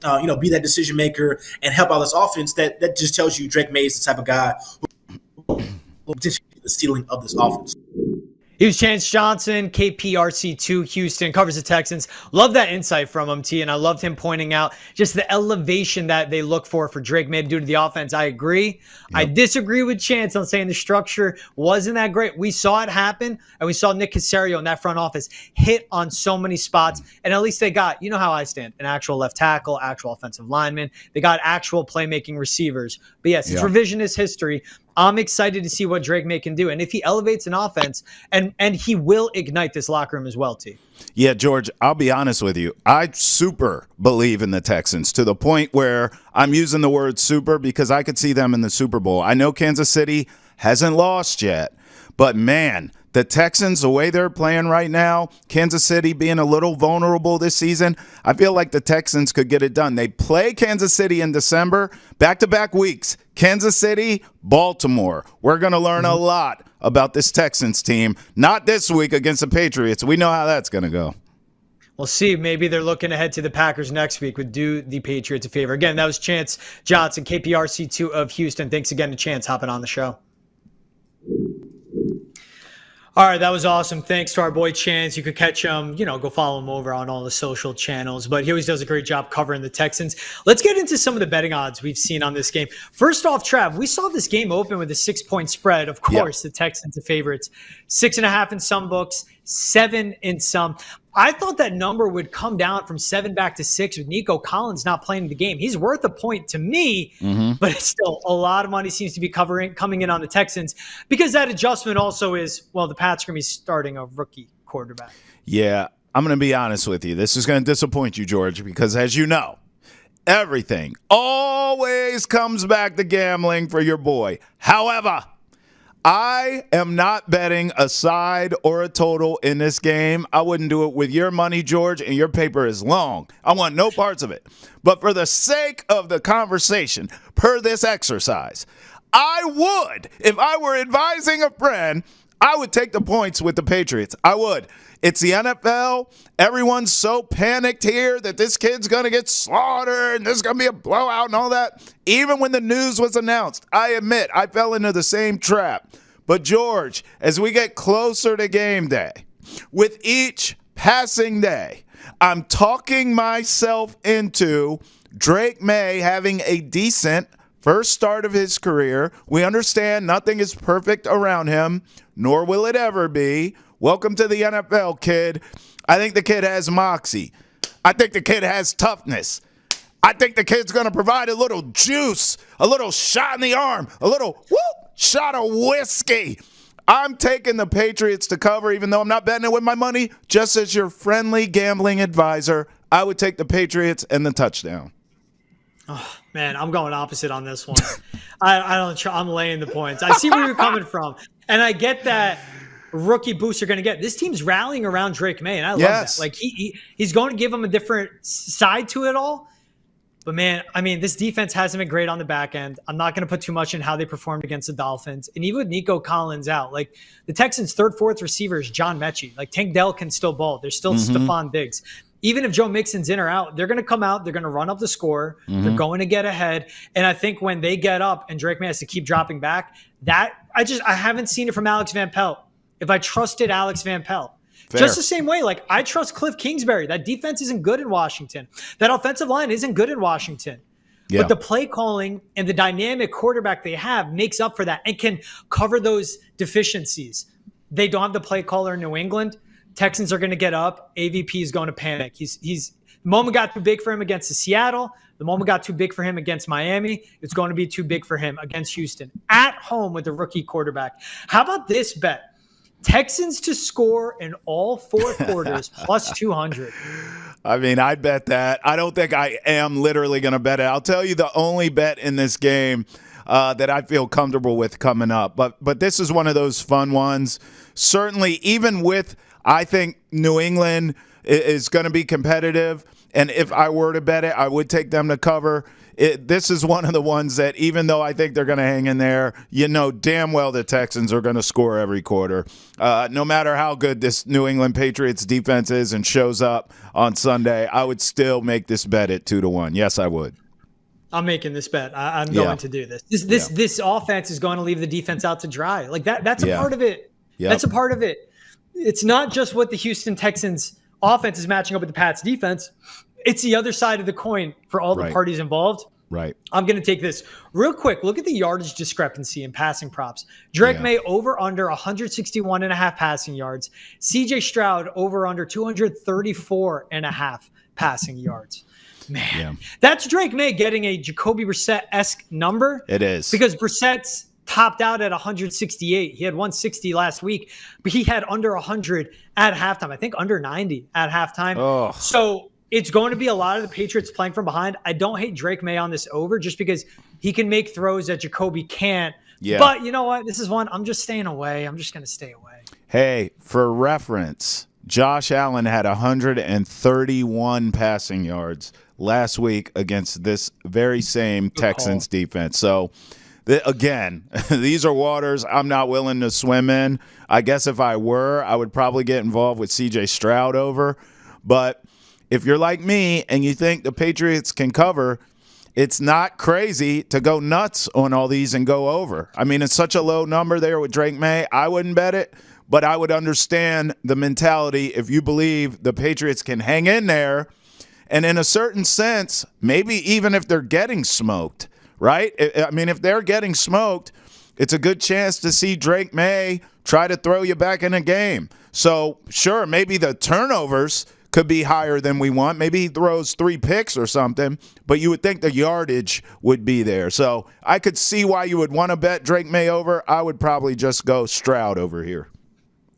be that decision maker and help out this offense, that just tells you Drake Maye is the type of guy who will potentially be the ceiling of this offense. He was Chance Johnson, KPRC2 Houston, covers the Texans. Love that insight from him, T, and I loved him pointing out just the elevation that they look for Drake Maye due to the offense. I agree. Yep. I disagree with Chance on saying the structure wasn't that great. We saw it happen, and we saw Nick Caserio in that front office hit on so many spots, and at least they got, you know how I stand, an actual left tackle, actual offensive lineman. They got actual playmaking receivers. But yes, it's revisionist history. I'm excited to see what Drake Maye can do. And if he elevates an offense, and he will ignite this locker room as well, T. Yeah, George, I'll be honest with you. I super believe in the Texans to the point where I'm using the word super because I could see them in the Super Bowl. I know Kansas City hasn't lost yet, but man, the Texans, the way they're playing right now, Kansas City being a little vulnerable this season, I feel like the Texans could get it done. They play Kansas City in December, back-to-back weeks. Kansas City, Baltimore. We're going to learn a lot about this Texans team. Not this week against the Patriots. We know how that's going to go. We'll see. Maybe they're looking ahead to the Packers next week. Would do the Patriots a favor. Again, that was Chance Johnson, KPRC2 of Houston. Thanks again to Chance hopping on the show. All right, that was awesome. Thanks to our boy Chance. You could catch him, go follow him over on all the social channels. But he always does a great job covering the Texans. Let's get into some of the betting odds we've seen on this game. First off, Trav, we saw this game open with a 6-point spread. Of course, The Texans are favorites. 6.5 in some books, 7 in some. I thought that number would come down from 7 back to 6 with Nico Collins not playing the game. He's worth a point to me, but it's still a lot of money seems to be coming in on the Texans because that adjustment also is, the Pats are going to be starting a rookie quarterback. Yeah, I'm going to be honest with you. This is going to disappoint you, George, because as you know, everything always comes back to gambling for your boy. However, I am not betting a side or a total in this game. I wouldn't do it with your money, George, and your paper is long. I want no parts of it. But for the sake of the conversation, per this exercise, I would, if I were advising a friend, I would take the points with the Patriots. I would. It's the NFL. Everyone's so panicked here that this kid's going to get slaughtered and there's going to be a blowout and all that. Even when the news was announced, I admit I fell into the same trap. But, George, as we get closer to game day, with each passing day, I'm talking myself into Drake Maye having a decent first start of his career. We understand nothing is perfect around him, nor will it ever be. Welcome to the NFL, kid. I think the kid has moxie. I think the kid has toughness. I think the kid's going to provide a little juice, a little shot in the arm, a little shot of whiskey. I'm taking the Patriots to cover, even though I'm not betting it with my money. Just as your friendly gambling advisor, I would take the Patriots and the touchdown. Oh, man, I'm going opposite on this one. I don't. I'm laying the points. I see where you're coming from, and I get that rookie boost you're going to get. This team's rallying around Drake Maye, and I love that. Like he's going to give him a different side to it all. But man, I mean, this defense hasn't been great on the back end. I'm not going to put too much in how they performed against the Dolphins. And even with Nico Collins out, like the Texans' third, fourth receiver is John Mechie. Like Tank Dell can still ball. There's still Stephon Diggs. Even if Joe Mixon's in or out, they're going to come out. They're going to run up the score. They're going to get ahead. And I think when they get up and Drake Maye has to keep dropping back, I haven't seen it from Alex Van Pelt. If I trusted Alex Van Pelt. Fair. Just the same way, like I trust Cliff Kingsbury. That defense isn't good in Washington. That offensive line isn't good in Washington. Yeah. But the play calling and the dynamic quarterback they have makes up for that and can cover those deficiencies. They don't have the play caller in New England. Texans are going to get up. AVP is going to panic. He's the moment got too big for him against the Seattle. The moment got too big for him against Miami. It's going to be too big for him against Houston at home with the rookie quarterback. How about this bet? Texans to score in all four quarters plus 200. I mean, I'd bet that. I don't think I am literally going to bet it. I'll tell you the only bet in this game that I feel comfortable with coming up. But this is one of those fun ones. Certainly, even with, I think New England is going to be competitive. And if I were to bet it, I would take them to cover. This is one of the ones that even though I think they're going to hang in there, you know damn well the Texans are going to score every quarter. No matter how good this New England Patriots defense is and shows up on Sunday, I would still make this bet at 2-1. Yes, I would. I'm making this bet. I'm going to do this. This offense is going to leave the defense out to dry. Like that's a part of it. Yep. That's a part of it. It's not just what the Houston Texans offense is matching up with the Pats defense. It's the other side of the coin for all the parties involved. Right. I'm going to take this real quick. Look at the yardage discrepancy in passing props. Drake Maye over under 161.5 passing yards. CJ Stroud over under 234.5 passing yards. Man, that's Drake Maye getting a Jacoby Brissett-esque number. It is. Because Brissett's topped out at 168. He had 160 last week, but he had under 100 at halftime. I think under 90 at halftime. Oh. So it's going to be a lot of the Patriots playing from behind. I don't hate Drake Maye on this over just because he can make throws that Jacoby can't. Yeah. But you know what? This is one I'm just staying away. I'm just going to stay away. Hey, for reference, Josh Allen had 131 passing yards last week against this very same Texans defense. So, again, these are waters I'm not willing to swim in. I guess if I were, I would probably get involved with C.J. Stroud over. But if you're like me and you think the Patriots can cover, it's not crazy to go nuts on all these and go over. I mean, it's such a low number there with Drake Maye. I wouldn't bet it, but I would understand the mentality if you believe the Patriots can hang in there. And in a certain sense, maybe even if they're getting smoked, right? I mean, if they're getting smoked, it's a good chance to see Drake Maye try to throw you back in a game. So, sure, maybe the turnovers could be higher than we want. Maybe he throws 3 picks or something, but you would think the yardage would be there. So I could see why you would want to bet Drake Maye over. I would probably just go Stroud over here.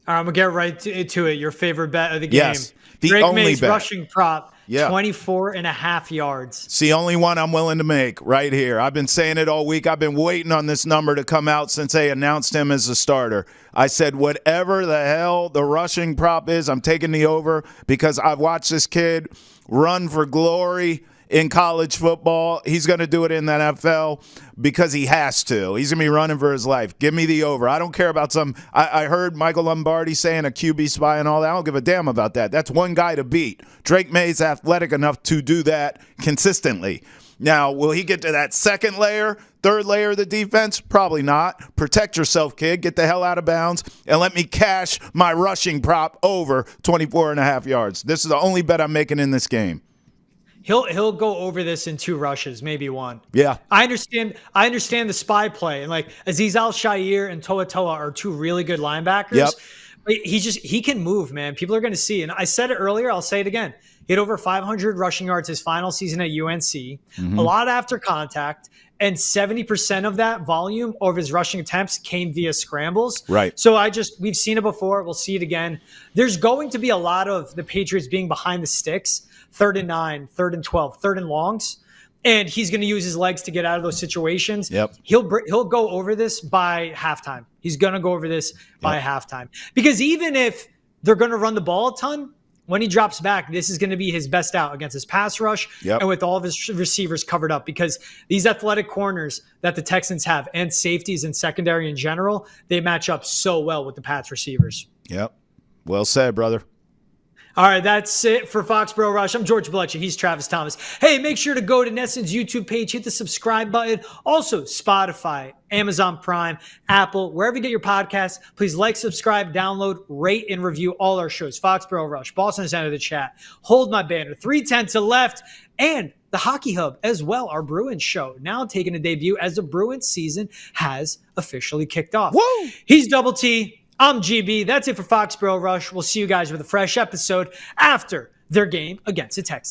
All right, I'm going to get right to it. Your favorite bet of the game. Yes, the Drake only Maye's bet. Rushing prop, 24.5 yards. It's the only one I'm willing to make right here. I've been saying it all week. I've been waiting on this number to come out since they announced him as a starter. I said, whatever the hell the rushing prop is, I'm taking the over because I've watched this kid run for glory in college football. He's going to do it in the NFL because he has to. He's going to be running for his life. Give me the over. I don't care about some – I heard Michael Lombardi saying a QB spy and all that. I don't give a damn about that. That's one guy to beat. Drake Maye's athletic enough to do that consistently. Now, will he get to that second layer, third layer of the defense? Probably not. Protect yourself, kid. Get the hell out of bounds and let me cash my rushing prop over 24.5 yards. This is the only bet I'm making in this game. He'll go over this in 2 rushes, maybe 1. Yeah. I understand the spy play. And like Azeez Al-Shaair and Toa Toa are 2 really good linebackers. Yep. But he can move, man. People are going to see. And I said it earlier, I'll say it again. He had over 500 rushing yards his final season at UNC. Mm-hmm. A lot after contact. And 70% of that volume of his rushing attempts came via scrambles. Right. So we've seen it before. We'll see it again. There's going to be a lot of the Patriots being behind the sticks. 3rd and 9, 3rd and 12, 3rd and longs. and he's going to use his legs to get out of those situations. Yep. He'll go over this by halftime. He's going to go over this by halftime, because even if they're going to run the ball a ton, when he drops back, this is going to be his best out against his pass rush and with all of his receivers covered up, because these athletic corners that the Texans have and safeties and secondary in general, they match up so well with the Pats receivers. Yep. Well said, brother. All right, that's it for Foxboro Rush. I'm George Bleccia. He's Travis Thomas. Hey, make sure to go to Nesson's YouTube page, hit the subscribe button. Also, Spotify, Amazon Prime, Apple, wherever you get your podcasts. Please like, subscribe, download, rate, and review all our shows. Foxboro Rush, Boston Center of the Chat, Hold My Banner, 310 to Left, and the Hockey Hub as well, our Bruins show, now taking a debut as the Bruins season has officially kicked off. Woo! He's Double T. I'm GB. That's it for Foxboro Rush. We'll see you guys with a fresh episode after their game against the Texans.